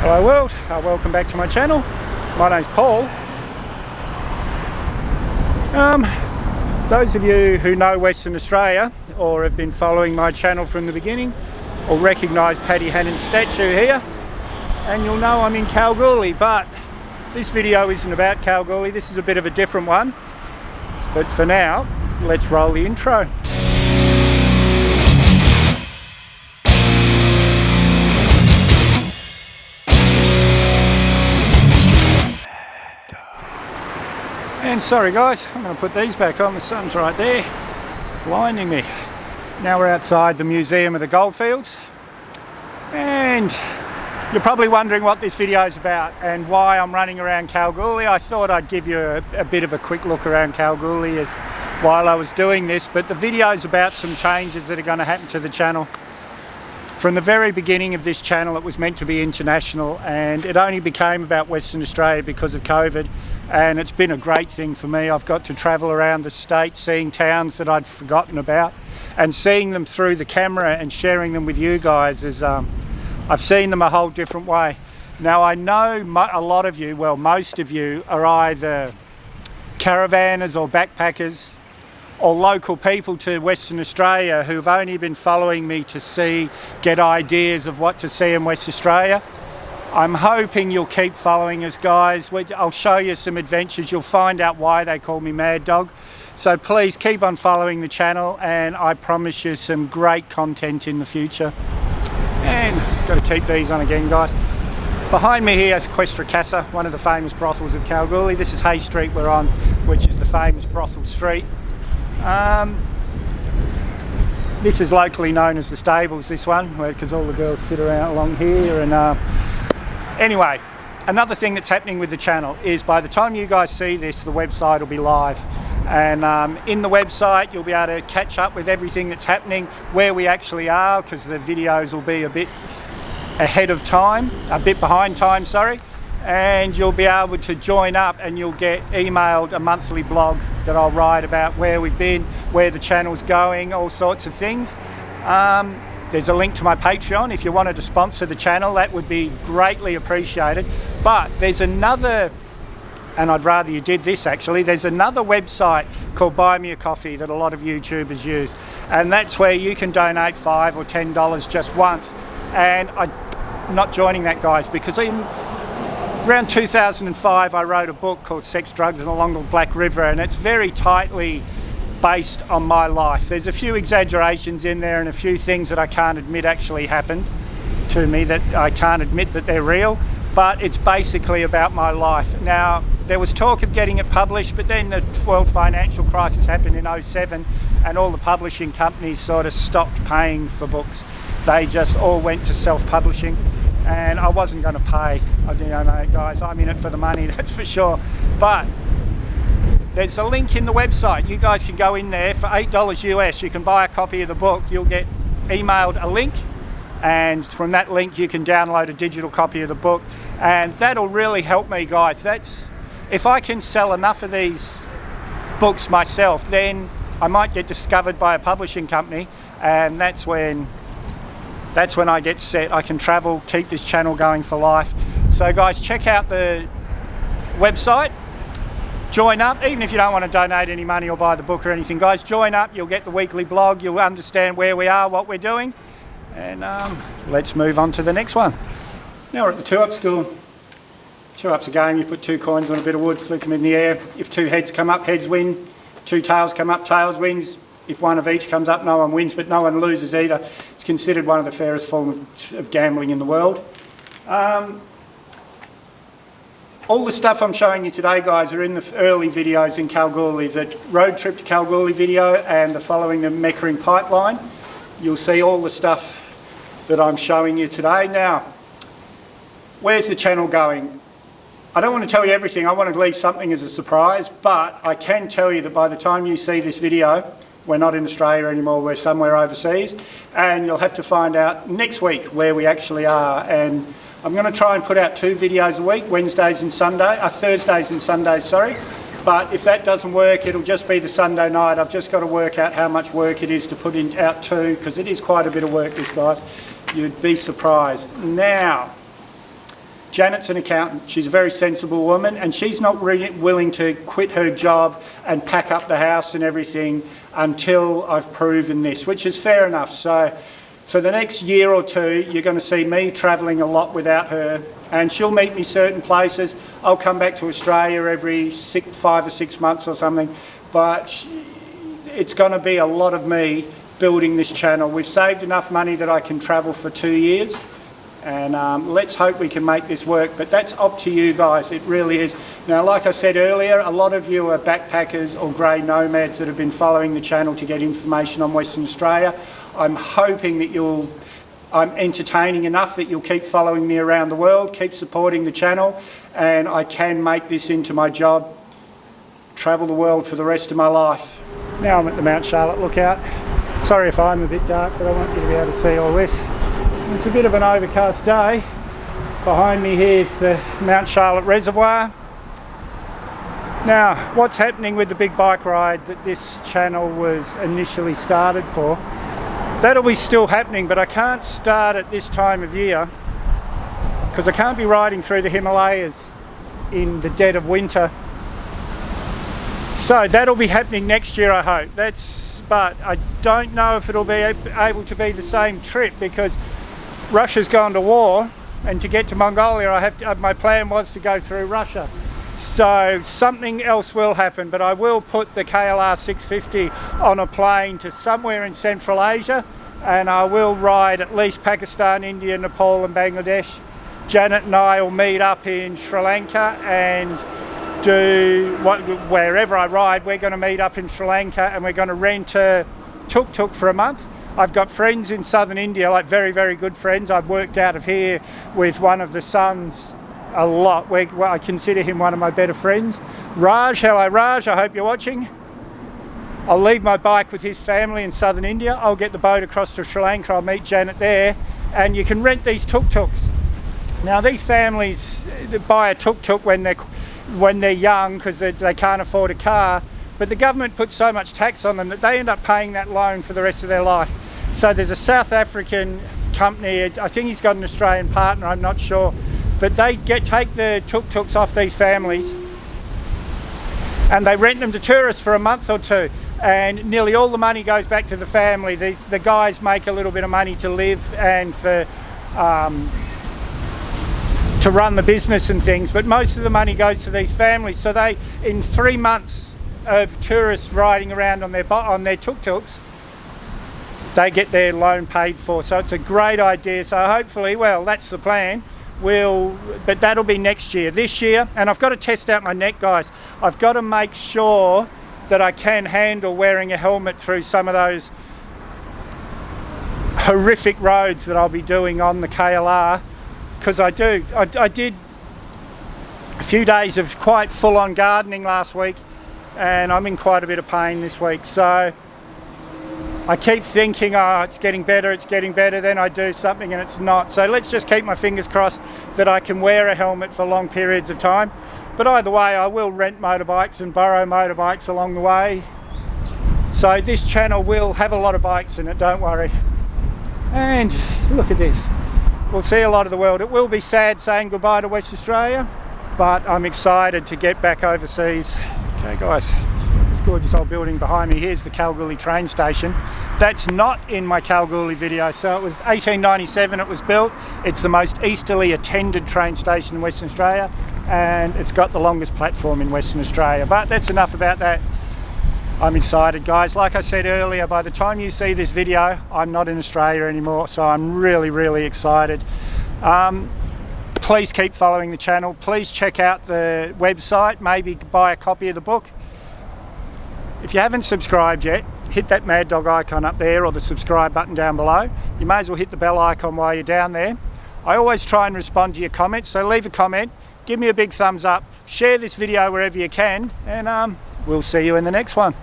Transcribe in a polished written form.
Hello world, welcome back to my channel. My name's Paul. Those of you who know Western Australia or have been following my channel from the beginning will recognise Paddy Hannon's statue here, and you'll know I'm in Kalgoorlie, but this video isn't about Kalgoorlie. This is a bit of a different one, but for now let's roll the intro. And sorry guys, I'm going to put these back on, the sun's right there, blinding me. Now we're outside the Museum of the Goldfields, and you're probably wondering what this video is about and why I'm running around Kalgoorlie. I thought I'd give you a bit of a quick look around Kalgoorlie while I was doing this, but the video is about some changes that are going to happen to the channel. From the very beginning of this channel it was meant to be international, and it only became about Western Australia because of COVID. And it's been a great thing for me. I've got to travel around the state, seeing towns that I'd forgotten about, and seeing them through the camera and sharing them with you guys. I've seen them a whole different way. Now I know a lot of you, well most of you, are either caravanners or backpackers or local people to Western Australia who've only been following me to get ideas of what to see in West Australia. I'm hoping you'll keep following us guys. I'll show you some adventures. You'll find out why they call me Mad Dog. So please keep on following the channel, and I promise you some great content in the future. And just got to keep these on again guys. Behind me here is Questra Casa, one of the famous brothels of Kalgoorlie. This is Hay Street we're on, which is the famous brothel street. This is locally known as the stables, this one, because all the girls sit around along here. And anyway, another thing that's happening with the channel is by the time you guys see this, the website will be live. And in the website you'll be able to catch up with everything that's happening, where we actually are, because the videos will be a bit ahead of time, a bit behind time, sorry. And you'll be able to join up and you'll get emailed a monthly blog that I'll write about where we've been, where the channel's going, all sorts of things. There's a link to my Patreon. If you wanted to sponsor the channel, that would be greatly appreciated. But there's another, and I'd rather you did this actually, there's another website called Buy Me a Coffee that a lot of YouTubers use. And that's where you can donate $5 or $10 just once. And I'm not joining that guys, because around 2005 I wrote a book called Sex, Drugs and Along the Black River, and it's very tightly based on my life. There's a few exaggerations in there and a few things that I can't admit actually happened to me, that I can't admit that they're real, but it's basically about my life. Now there was talk of getting it published, but then the world financial crisis happened in '07 and all the publishing companies sort of stopped paying for books. They just all went to self-publishing, and I wasn't going to pay. You know guys, I'm in it for the money, that's for sure. But there's a link in the website. You guys can go in there for $8 US. You can buy a copy of the book. You'll get emailed a link, and from that link you can download a digital copy of the book, and that'll really help me guys. If I can sell enough of these books myself, then I might get discovered by a publishing company, and that's when I get set. I can travel, keep this channel going for life. So guys, check out the website. Join up, even if you don't want to donate any money or buy the book or anything guys, join up, you'll get the weekly blog, you'll understand where we are, what we're doing, and let's move on to the next one. Now we're at the 2-up school. 2-up's a game, you put 2 coins on a bit of wood, flick them in the air. If 2 heads come up, heads win. 2 tails come up, tails wins. If 1 of each comes up, no one wins, but no one loses either. It's considered one of the fairest forms of gambling in the world. All the stuff I'm showing you today guys are in the early videos in Kalgoorlie. The road trip to Kalgoorlie video and the following the Meckering pipeline. You'll see all the stuff that I'm showing you today. Now, where's the channel going? I don't want to tell you everything. I want to leave something as a surprise, but I can tell you that by the time you see this video, we're not in Australia anymore, we're somewhere overseas, and you'll have to find out next week where we actually are. And I'm going to try and put out 2 videos a week, Thursdays and Sundays, sorry. But if that doesn't work, it'll just be the Sunday night. I've just got to work out how much work it is to put out 2, because it is quite a bit of work, this guys. You'd be surprised. Now, Janet's an accountant. She's a very sensible woman, and she's not really willing to quit her job and pack up the house and everything until I've proven this, which is fair enough. So for the next year or two, you're going to see me travelling a lot without her, and she'll meet me certain places. I'll come back to Australia every 5 or 6 months or something, but it's going to be a lot of me building this channel. We've saved enough money that I can travel for 2 years, and let's hope we can make this work, but that's up to you guys. It really is. Now, like I said earlier, a lot of you are backpackers or grey nomads that have been following the channel to get information on Western Australia. I'm hoping that I'm entertaining enough that you'll keep following me around the world, keep supporting the channel, and I can make this into my job, travel the world for the rest of my life. Now I'm at the Mount Charlotte lookout. Sorry if I'm a bit dark, but I want you to be able to see all this. It's a bit of an overcast day. Behind me here is the Mount Charlotte Reservoir. Now, what's happening with the big bike ride that this channel was initially started for? That'll be still happening, but I can't start at this time of year because I can't be riding through the Himalayas in the dead of winter. So that'll be happening next year, I hope. But I don't know if it'll be able to be the same trip because Russia's gone to war, and to get to Mongolia, my plan was to go through Russia. So something else will happen, but I will put the KLR 650 on a plane to somewhere in Central Asia, and I will ride at least Pakistan, India, Nepal and Bangladesh. Janet and I will meet up in Sri Lanka and wherever I ride, we're going to meet up in Sri Lanka and we're going to rent a tuk-tuk for a month. I've got friends in southern India, like very, very good friends. I've worked out of here with one of the sons a lot. I consider him one of my better friends. Raj, hello Raj, I hope you're watching. I'll leave my bike with his family in southern India. I'll get the boat across to Sri Lanka, I'll meet Janet there, and you can rent these tuk-tuks. Now these families buy a tuk-tuk when they're young because they can't afford a car, but the government puts so much tax on them that they end up paying that loan for the rest of their life. So there's a South African company, I think he's got an Australian partner, I'm not sure, but they take the tuk-tuks off these families and they rent them to tourists for a month or two, and nearly all the money goes back to the family. The guys make a little bit of money to live and to run the business and things, but most of the money goes to these families. So they, in 3 months of tourists riding around on their tuk-tuks, they get their loan paid for. So it's a great idea. So hopefully, well, that's the plan. But that'll be next year. This year, and I've got to test out my neck, guys. I've got to make sure that I can handle wearing a helmet through some of those horrific roads that I'll be doing on the KLR, because I did a few days of quite full-on gardening last week, and I'm in quite a bit of pain this week. So I keep thinking, oh, it's getting better, then I do something and it's not. So let's just keep my fingers crossed that I can wear a helmet for long periods of time. But either way, I will rent motorbikes and borrow motorbikes along the way. So this channel will have a lot of bikes in it, don't worry. And look at this. We'll see a lot of the world. It will be sad saying goodbye to West Australia, but I'm excited to get back overseas. Okay guys. This gorgeous old building behind me, here's the Kalgoorlie train station. That's not in my Kalgoorlie video. So it was 1897 it was built. It's the most easterly attended train station in Western Australia, and it's got the longest platform in Western Australia. But that's enough about that. I'm excited guys. Like I said earlier, by the time you see this video, I'm not in Australia anymore, so I'm really, really excited. Please keep following the channel. Please check out the website, maybe buy a copy of the book. If you haven't subscribed yet, hit that Mad Dog icon up there or the subscribe button down below. You may as well hit the bell icon while you're down there. I always try and respond to your comments, so leave a comment, give me a big thumbs up, share this video wherever you can, and we'll see you in the next one.